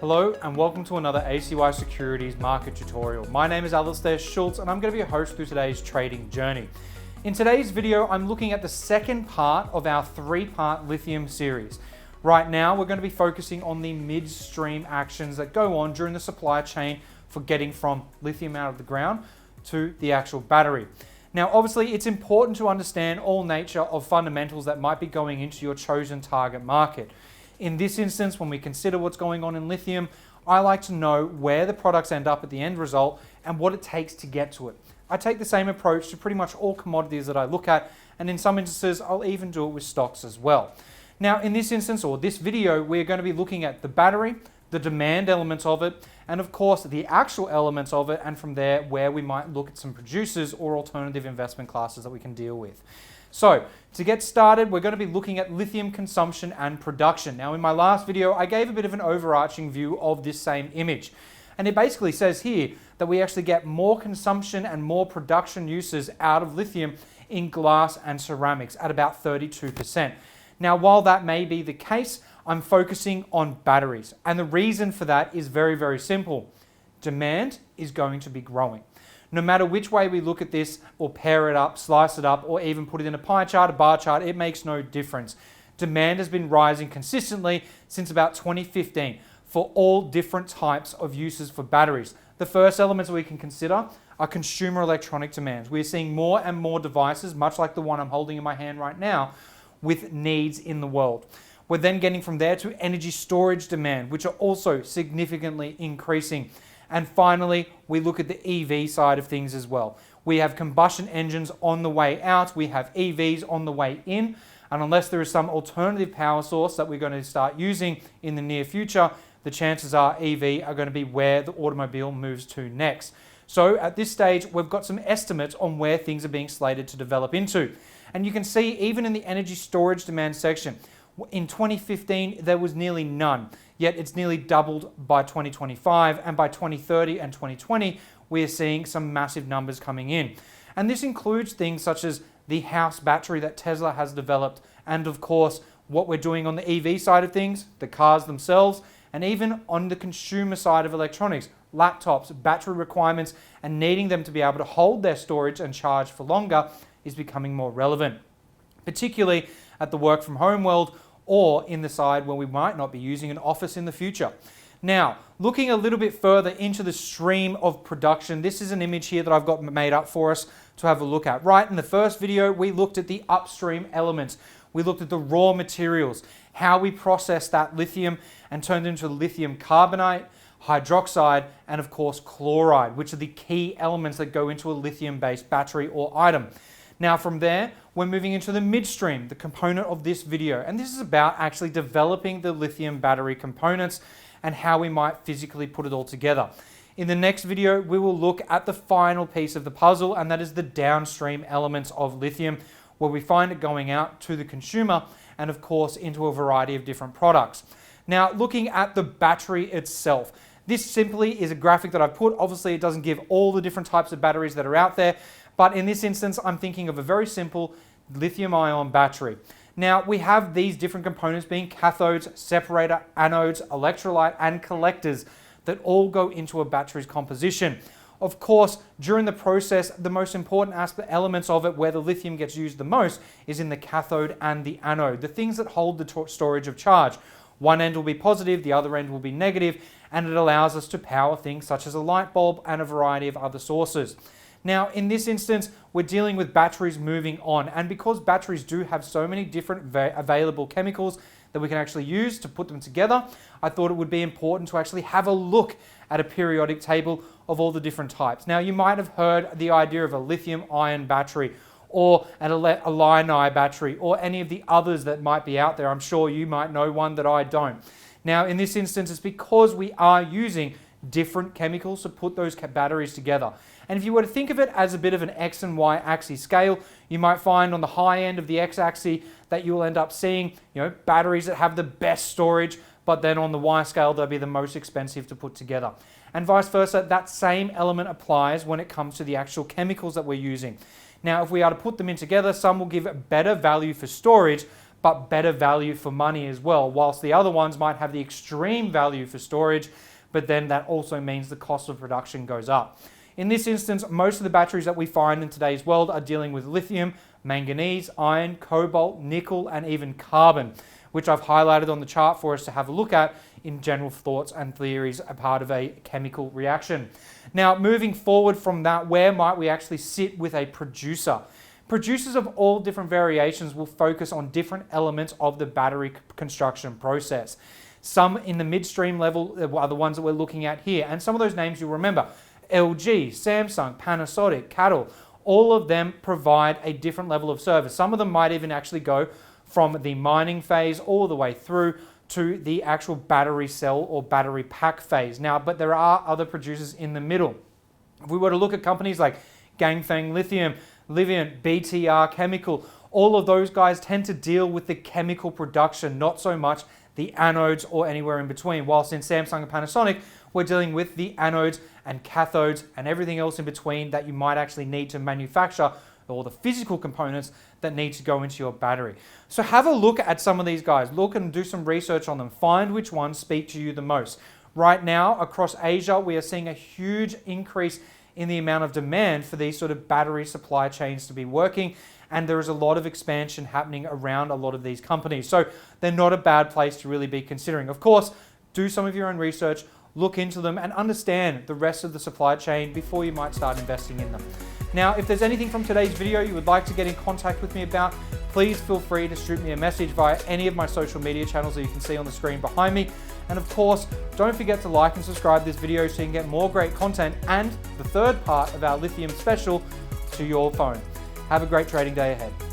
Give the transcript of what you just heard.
Hello and welcome to another ACY Securities market tutorial. My name is Alistair Schultz and I'm going to be your host through today's trading journey. In today's video, I'm looking at the second part of our three-part lithium series. Right now, we're going to be focusing on the midstream actions that go on during the supply chain for getting from lithium out of the ground to the actual battery. Now, obviously, it's important to understand all nature of fundamentals that might be going into your chosen target market. In this instance, when we consider what's going on in lithium, I like to know where the products end up at the end result and what it takes to get to it. I take the same approach to pretty much all commodities that I look at, and in some instances, I'll even do it with stocks as well. Now, in this instance, or this video, we're going to be looking at the battery, the demand elements of it, and of course, the actual elements of it, and from there, where we might look at some producers or alternative investment classes that we can deal with. So, to get started, we're going to be looking at lithium consumption and production. Now, in my last video, I gave a bit of an overarching view of this same image. And it basically says here that we actually get more consumption and more production uses out of lithium in glass and ceramics at about 32%. Now, while that may be the case, I'm focusing on batteries. And the reason for that is very, very simple. Demand is going to be growing. No matter which way we look at this or pair it up, slice it up, or even put it in a pie chart, a bar chart, it makes no difference. Demand has been rising consistently since about 2015 for all different types of uses for batteries. The first elements we can consider are consumer electronic demands. We're seeing more and more devices, much like the one I'm holding in my hand right now, with needs in the world. We're then getting from there to energy storage demand, which are also significantly increasing. And finally, we look at the EV side of things as well. We have combustion engines on the way out, we have EVs on the way in, and unless there is some alternative power source that we're going to start using in the near future, the chances are EV are going to be where the automobile moves to next. So at this stage, we've got some estimates on where things are being slated to develop into. And you can see even in the energy storage demand section, in 2015, there was nearly none, yet it's nearly doubled by 2025, and by 2030 and 2020, we are seeing some massive numbers coming in. And this includes things such as the house battery that Tesla has developed, and of course, what we're doing on the EV side of things, the cars themselves, and even on the consumer side of electronics, laptops, battery requirements, and needing them to be able to hold their storage and charge for longer is becoming more relevant, particularly at the work from home world or in the side where we might not be using an office in the future. Now, looking a little bit further into the stream of production, this is an image here that I've got made up for us to have a look at. Right in the first video, we looked at the upstream elements. We looked at the raw materials, how we process that lithium and turned it into lithium carbonate, hydroxide, and of course chloride, which are the key elements that go into a lithium-based battery or item. Now from there, we're moving into the midstream, the component of this video. And this is about actually developing the lithium battery components and how we might physically put it all together. In the next video, we will look at the final piece of the puzzle, and that is the downstream elements of lithium, where we find it going out to the consumer and of course into a variety of different products. Now, looking at the battery itself, this simply is a graphic that I've put. Obviously, it doesn't give all the different types of batteries that are out there, but in this instance, I'm thinking of a very simple lithium-ion battery. Now, we have these different components being cathodes, separator, anodes, electrolyte, and collectors that all go into a battery's composition. Of course, during the process, the most important elements of it, where the lithium gets used the most, is in the cathode and the anode, the things that hold the storage of charge. One end will be positive, the other end will be negative, and it allows us to power things such as a light bulb and a variety of other sources. Now, in this instance, we're dealing with batteries moving on, and because batteries do have so many different available chemicals that we can actually use to put them together, I thought it would be important to actually have a look at a periodic table of all the different types. Now, you might have heard the idea of a lithium-ion battery or a Li-Ni battery or any of the others that might be out there. I'm sure you might know one that I don't. Now, in this instance, it's because we are using different chemicals to put those batteries together. And if you were to think of it as a bit of an X and Y axis scale, you might find on the high end of the X axis that you'll end up seeing, batteries that have the best storage, but then on the Y scale, they'll be the most expensive to put together. And vice versa, that same element applies when it comes to the actual chemicals that we're using. Now, if we are to put them in together, some will give better value for storage, but better value for money as well, whilst the other ones might have the extreme value for storage, but then that also means the cost of production goes up. In this instance, most of the batteries that we find in today's world are dealing with lithium, manganese, iron, cobalt, nickel, and even carbon, which I've highlighted on the chart for us to have a look at in general thoughts and theories, a part of a chemical reaction. Now, moving forward from that, where might we actually sit with a producer? Producers of all different variations will focus on different elements of the battery construction process. Some in the midstream level are the ones that we're looking at here, and some of those names you'll remember: LG, Samsung, Panasonic, CATL. All of them provide a different level of service. Some of them might even actually go from the mining phase all the way through to the actual battery cell or battery pack phase. Now, but there are other producers in the middle. If we were to look at companies like Ganfeng Lithium, Livent, BTR Chemical, all of those guys tend to deal with the chemical production, not so much the anodes or anywhere in between. Whilst in Samsung and Panasonic, we're dealing with the anodes and cathodes and everything else in between that you might actually need to manufacture, or the physical components that need to go into your battery. So have a look at some of these guys. Look and do some research on them. Find which ones speak to you the most. Right now, across Asia, we are seeing a huge increase in the amount of demand for these sort of battery supply chains to be working, and there is a lot of expansion happening around a lot of these companies. So they're not a bad place to really be considering. Of course, do some of your own research, look into them, and understand the rest of the supply chain before you might start investing in them. Now, if there's anything from today's video you would like to get in contact with me about, please feel free to shoot me a message via any of my social media channels that you can see on the screen behind me. And of course, don't forget to like and subscribe this video so you can get more great content and the third part of our lithium special to your phone. Have a great trading day ahead.